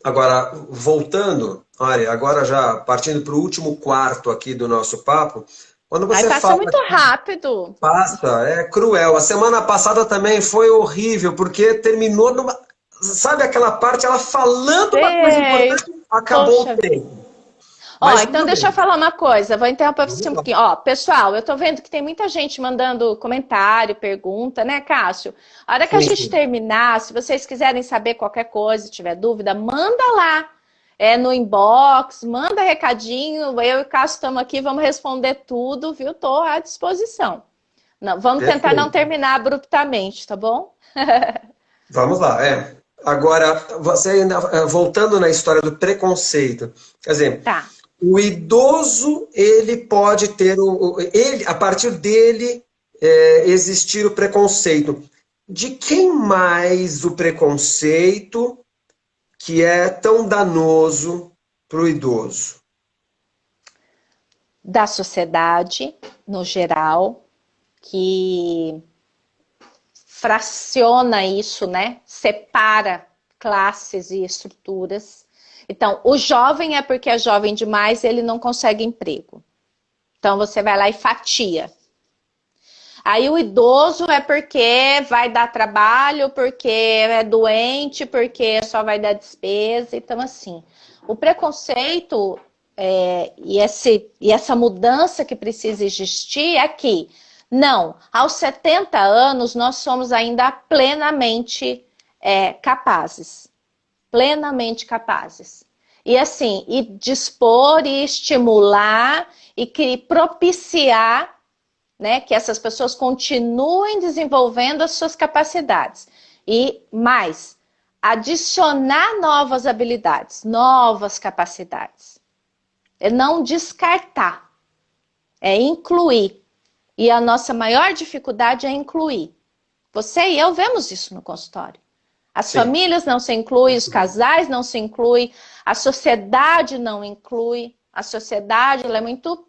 Agora, voltando, olha, agora já partindo para o último quarto aqui do nosso papo, quando Aí você passa fala muito rápido. passa, é cruel. A semana passada também foi horrível, porque terminou numa. Sabe aquela parte, ela falando uma coisa Sei. importante, acabou o Poxa vida. tempo. Ó, Mas então tudo deixa eu bem. falar uma coisa, vou interromper você Vamos um lá. pouquinho. Ó, pessoal, eu tô vendo que tem muita gente mandando comentário, pergunta, né, Cássio? A hora que a Sim, gente sim. terminar, se vocês quiserem saber qualquer coisa, tiver dúvida, manda lá, no inbox, manda recadinho, eu e o Cássio estamos aqui, vamos responder tudo, viu? Tô à disposição. Não, vamos tentar não Perfeito. terminar abruptamente, tá bom? Vamos lá, é. Agora, você ainda, voltando na história do preconceito, quer dizer, Tá. o idoso, ele pode ter, ele, a partir dele, existir o preconceito. De quem mais o preconceito que é tão danoso para o idoso? Da sociedade, no geral, que fraciona isso, né? Separa classes e estruturas. Então, o jovem é porque é jovem demais e ele não consegue emprego. Então, você vai lá e fatia. Aí, o idoso é porque vai dar trabalho, porque é doente, porque só vai dar despesa. Então, assim, o preconceito e essa mudança que precisa existir é que não, aos 70 anos nós somos ainda plenamente capazes. Plenamente capazes. E assim, e dispor e estimular e propiciar, né, que essas pessoas continuem desenvolvendo as suas capacidades. E mais, adicionar novas habilidades, novas capacidades. É não descartar, é incluir. E a nossa maior dificuldade é incluir. Você e eu vemos isso no consultório. As Sim. famílias não se incluem, os casais não se incluem, a sociedade não inclui. A sociedade ela é muito,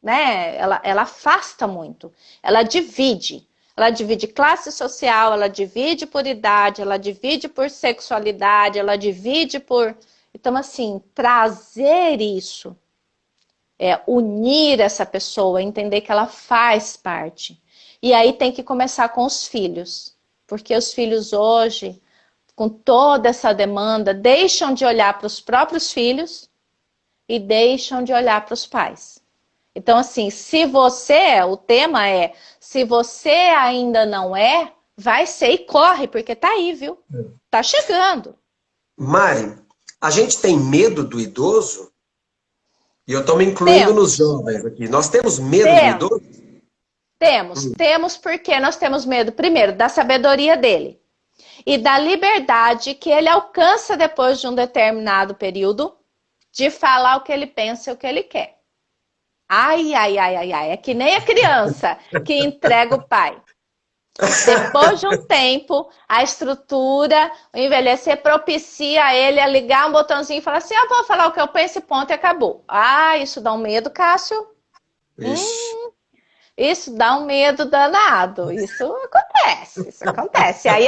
né? Ela afasta muito. Ela divide. Ela divide classe social, ela divide por idade, ela divide por sexualidade, ela divide por. Então, assim, trazer isso unir essa pessoa, entender que ela faz parte. E aí tem que começar com os filhos, porque os filhos hoje, com toda essa demanda, deixam de olhar para os próprios filhos e deixam de olhar para os pais. Então, assim, o tema é, se você ainda não vai ser e corre, porque tá aí, viu? Tá chegando. Mari, a gente tem medo do idoso? E eu estou me incluindo nos Temos, jovens aqui. Nós temos medo do temos, idoso? temos porque nós temos medo, primeiro, da sabedoria dele. E da liberdade que ele alcança depois de um determinado período de falar o que ele pensa e o que ele quer. Ai, ai, ai, ai, ai. É que nem a criança que entrega o pai. Depois de um tempo, a estrutura, o envelhecer propicia ele a ligar um botãozinho e falar assim, eu vou falar o que eu penso e ponto, e acabou. Ah, isso dá um medo, Cássio? Ixi. Isso dá um medo danado. Isso acontece, isso acontece. Aí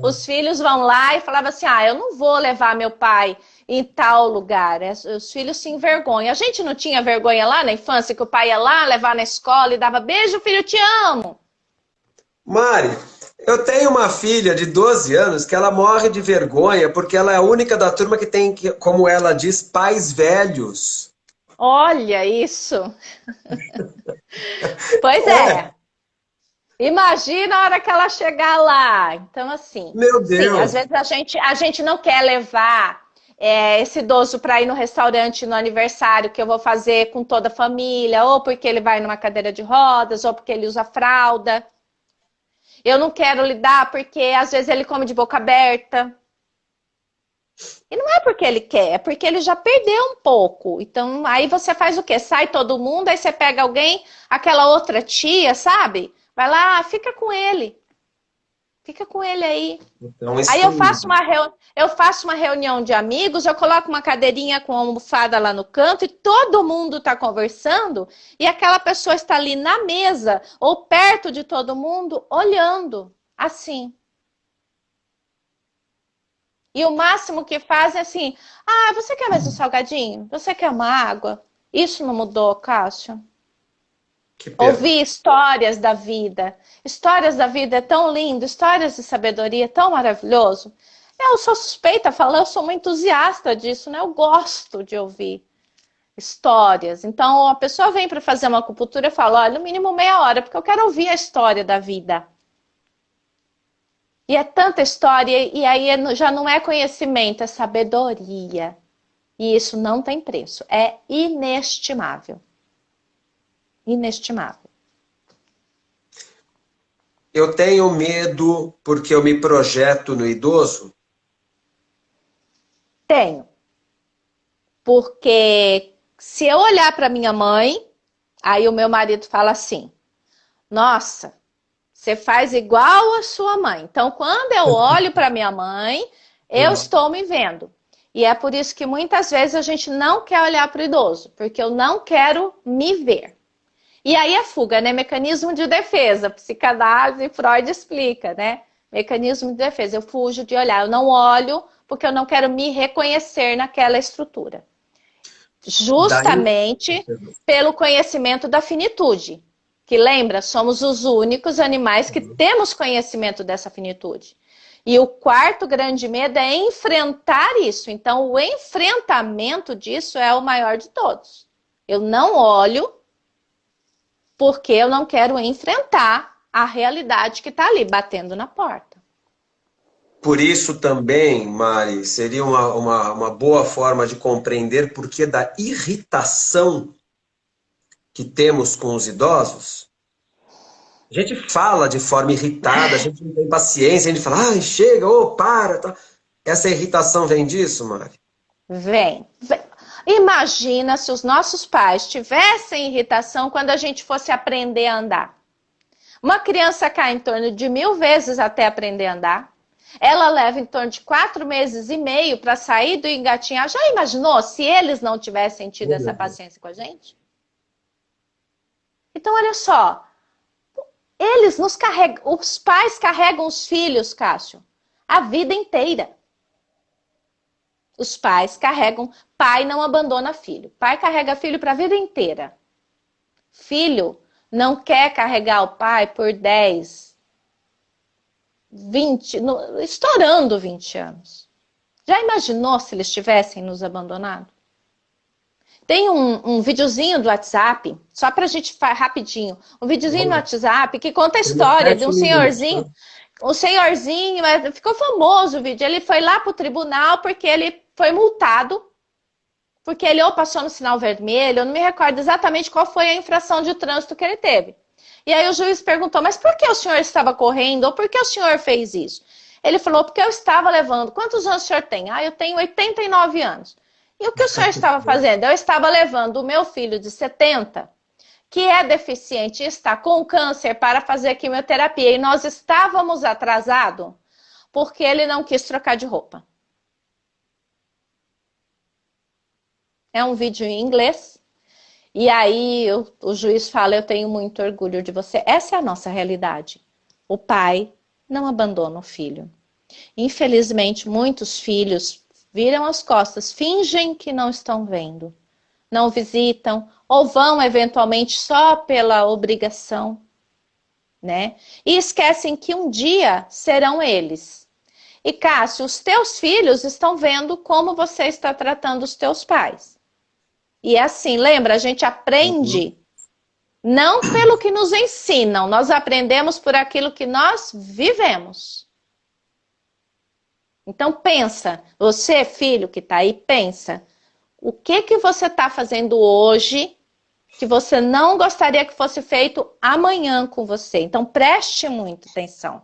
os filhos vão lá e falavam assim: ah, eu não vou levar meu pai em tal lugar. Os filhos se envergonham. A gente não tinha vergonha lá na infância que o pai ia lá levar na escola e dava beijo, filho, te amo. Mari, eu tenho uma filha de 12 anos que ela morre de vergonha porque ela é a única da turma que tem, como ela diz, pais velhos. Olha isso. Pois É, é. Imagina a hora que ela chegar lá. Então, assim, meu sim, às Deus. vezes a gente não quer levar esse idoso para ir no restaurante no aniversário que eu vou fazer com toda a família, ou porque ele vai numa cadeira de rodas, ou porque ele usa fralda. Eu não quero lidar porque às vezes ele come de boca aberta. E não é porque ele quer, é porque ele já perdeu um pouco. Então, aí você faz o quê? Sai todo mundo, aí você pega alguém, aquela outra tia, sabe? Vai lá, fica com ele. Fica com ele aí. Então, Aí eu faço uma reunião de amigos, eu coloco uma cadeirinha com uma almofada lá no canto e todo mundo está conversando e aquela pessoa está ali na mesa ou perto de todo mundo olhando assim. E o máximo que faz é assim, ah, você quer mais um salgadinho? Você quer uma água? Isso não mudou, Cássio? que pena. Ouvir histórias da vida. Histórias da vida é tão lindo, histórias de sabedoria é tão maravilhoso. Eu sou suspeita a falar, eu sou uma entusiasta disso, né? Eu gosto de ouvir histórias. Então, a pessoa vem para fazer uma acupuntura e fala, olha, no mínimo meia hora, porque eu quero ouvir a história da vida. E é tanta história, e aí já não é conhecimento, é sabedoria. E isso não tem preço, é inestimável. Inestimável. Eu tenho medo porque eu me projeto no idoso? Tenho. Porque se eu olhar para minha mãe, aí o meu marido fala assim, nossa, você faz igual a sua mãe. Então, quando eu olho para minha mãe, eu estou me vendo. E é por isso que muitas vezes a gente não quer olhar para o idoso, porque eu não quero me ver. E aí a fuga, né? Mecanismo de defesa. Psicanálise, Freud explica, né? Mecanismo de defesa. Eu fujo de olhar, eu não olho porque eu não quero me reconhecer naquela estrutura. Daí, Justamente pelo conhecimento da finitude. Que lembra, somos os únicos animais que temos conhecimento dessa finitude. E o quarto grande medo é enfrentar isso. Então, o enfrentamento disso é o maior de todos. Eu não olho porque eu não quero enfrentar a realidade que está ali, batendo na porta. por isso também, Mari, seria uma boa forma de compreender por que da irritação que temos com os idosos. A gente fala de forma irritada, a gente não tem paciência, a gente fala, ai, chega, ô, para. Tá. Essa irritação vem disso, Mari? Vem. Imagina se os nossos pais tivessem irritação quando a gente fosse aprender a andar. Uma criança cai em torno de 1000 vezes até aprender a andar. Ela leva em torno de 4 meses e meio para sair do engatinhar. Já imaginou se eles não tivessem tido essa paciência com a gente? Então, olha só. Eles nos carregam, os pais carregam os filhos, Cássio, a vida inteira. Os pais carregam, pai não abandona filho. Pai carrega filho para a vida inteira. Filho não quer carregar o pai por 10, 20, estourando 20 anos. Já imaginou se eles tivessem nos abandonado? Tem um videozinho do WhatsApp, só pra gente rapidinho, um videozinho no WhatsApp que conta a história de um senhorzinho. O senhorzinho, ficou famoso o vídeo, ele foi lá pro tribunal porque ele foi multado, porque ele ou passou no sinal vermelho, eu não me recordo exatamente qual foi a infração de trânsito que ele teve. E aí o juiz perguntou, mas por que o senhor estava correndo, ou por que o senhor fez isso? Ele falou, porque eu estava levando, quantos anos o senhor tem? Ah, eu tenho 89 anos. E o que o senhor estava fazendo? Eu estava levando o meu filho de 70, que é deficiente e está com câncer, para fazer quimioterapia. E nós estávamos atrasados porque ele não quis trocar de roupa. É um vídeo em inglês. E aí o juiz fala, eu tenho muito orgulho de você. Essa é a nossa realidade. O pai não abandona o filho. Infelizmente, muitos filhos viram as costas, fingem que não estão vendo, não visitam, ou vão eventualmente só pela obrigação, né? E esquecem que um dia serão eles. E Cássio, os teus filhos estão vendo como você está tratando os teus pais. E é assim, lembra, a gente aprende não pelo que nos ensinam, nós aprendemos por aquilo que nós vivemos. Então pensa, você filho que está aí, pensa, o que você está fazendo hoje que você não gostaria que fosse feito amanhã com você? Então preste muita atenção,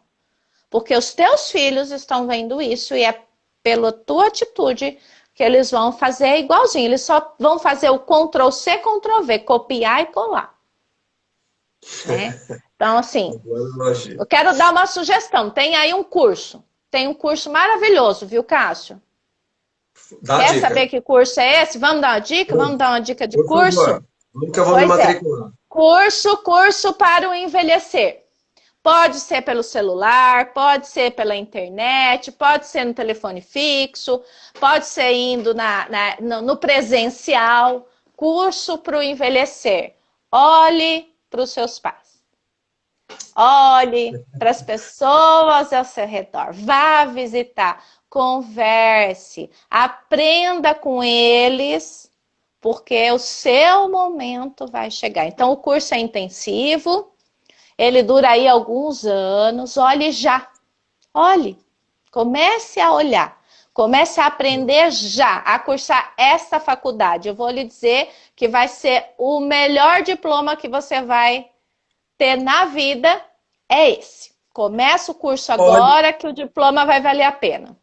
porque os teus filhos estão vendo isso e é pela tua atitude que eles vão fazer igualzinho, eles só vão fazer o Ctrl+C, Ctrl+V, copiar e colar. Né? Então, assim, Boa analogia. eu quero dar uma sugestão. Tem aí um curso. Tem um curso maravilhoso, viu, Cássio? Dá a Quer dica. saber que curso é esse? Vamos dar uma dica? Vamos dar uma dica de Por curso? favor. Vamos que eu vou me Pois é. matricular. Curso para o envelhecer. Pode ser pelo celular, pode ser pela internet, pode ser no telefone fixo, pode ser indo no presencial. Curso para o envelhecer. Olhe para os seus pais. Olhe para as pessoas ao seu redor. Vá visitar. Converse. Aprenda com eles, porque o seu momento vai chegar. Então, o curso é intensivo. Ele dura aí alguns anos. Olhe já. Olhe. Comece a olhar. Comece a aprender já, a cursar essa faculdade. Eu vou lhe dizer que vai ser o melhor diploma que você vai ter na vida, é esse. Começa o curso agora que o diploma vai valer a pena.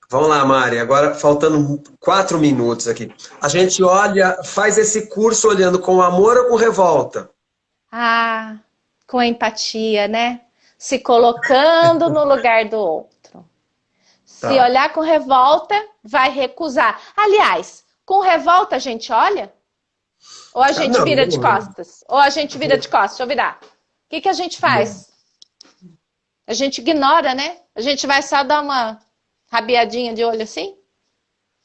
Vamos lá, Mari. Agora, faltando 4 minutos aqui. A gente olha, faz esse curso olhando com amor ou com revolta? Ah, com empatia, né? Se colocando no lugar do outro. Se Tá. olhar com revolta, vai recusar. Aliás, com revolta a gente olha? Ou a gente Não, vira de não. costas? Ou a gente vira de costas? Deixa eu virar. O que a gente faz? A gente ignora, né? A gente vai só dar uma rabiadinha de olho assim?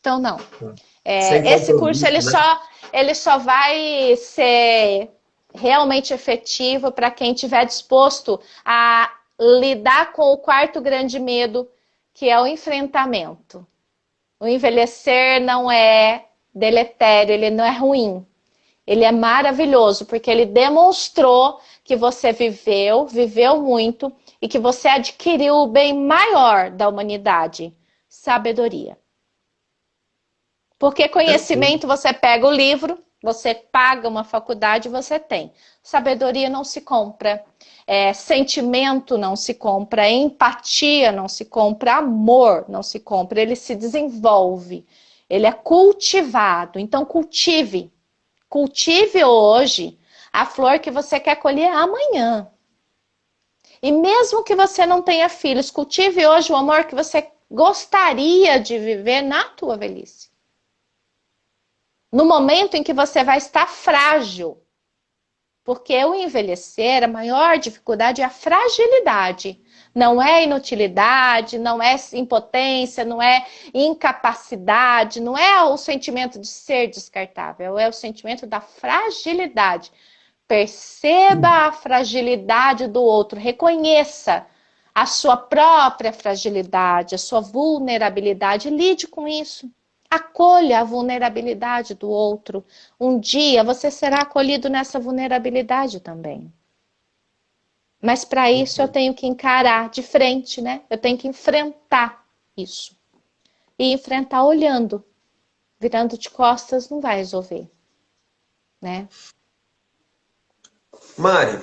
Então, não. Sem Esse curso, compromisso, né? ele só vai ser realmente efetivo para quem estiver disposto a lidar com o quarto grande medo, que é o enfrentamento. O envelhecer não é deletério, ele não é ruim. Ele é maravilhoso, porque ele demonstrou que você viveu muito, e que você adquiriu o bem maior da humanidade, sabedoria. Porque conhecimento, você pega o livro, você paga uma faculdade e você tem. Sabedoria não se compra, sentimento não se compra, empatia não se compra, amor não se compra, ele se desenvolve, ele é cultivado. Então cultive hoje a flor que você quer colher amanhã. E mesmo que você não tenha filhos, cultive hoje o amor que você gostaria de viver na tua velhice. No momento em que você vai estar frágil. Porque o envelhecer, a maior dificuldade é a fragilidade. Não é inutilidade, não é impotência, não é incapacidade, não é o sentimento de ser descartável, é o sentimento da fragilidade. Perceba a fragilidade do outro, reconheça a sua própria fragilidade, a sua vulnerabilidade, lide com isso. Acolha a vulnerabilidade do outro. Um dia você será acolhido nessa vulnerabilidade também. Mas para isso eu tenho que encarar de frente, né? Eu tenho que enfrentar isso. E enfrentar olhando. Virando de costas não vai resolver, né? Mari,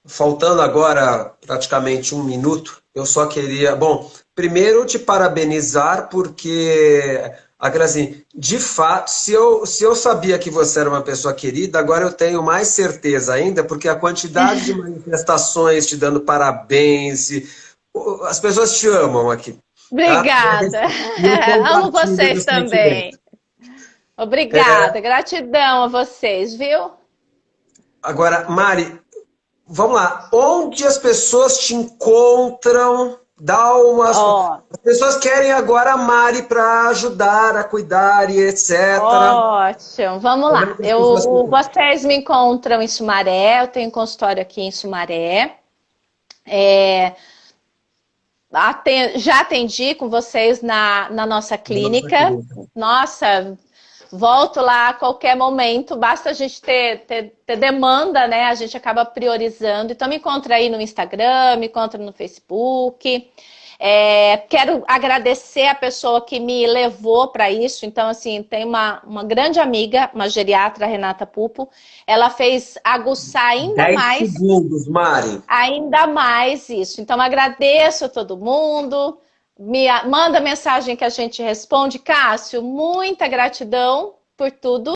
faltando agora praticamente 1 minuto, eu só queria, bom, primeiro te parabenizar porque, aquela assim, de fato, se eu sabia que você era uma pessoa querida, agora eu tenho mais certeza ainda, porque a quantidade de manifestações te dando parabéns, as pessoas te amam aqui, tá? Obrigada. E eu Amo compartilho do vocês sentimento. também. Obrigada. Gratidão a vocês, viu? Agora, Mari, vamos lá. Onde as pessoas te encontram? Dá umas. Ó, As pessoas querem agora a Mari para ajudar a cuidar e etc. ótimo. Vamos Como é lá. que as pessoas Vocês me encontram em Sumaré. Eu tenho consultório aqui em Sumaré. É, já atendi com vocês na nossa Nossa, clínica. Nossa, volto lá a qualquer momento. Basta a gente ter demanda, né? A gente acaba priorizando. Então me encontra aí no Instagram, me encontra no Facebook. Quero agradecer a pessoa que me levou para isso. Então, assim, tem uma grande amiga, uma geriatra, Renata Pupo. Ela fez aguçar 10 segundos, Mari. ainda mais isso. Então, agradeço a todo mundo. Manda mensagem que a gente responde. Cássio, muita gratidão por tudo.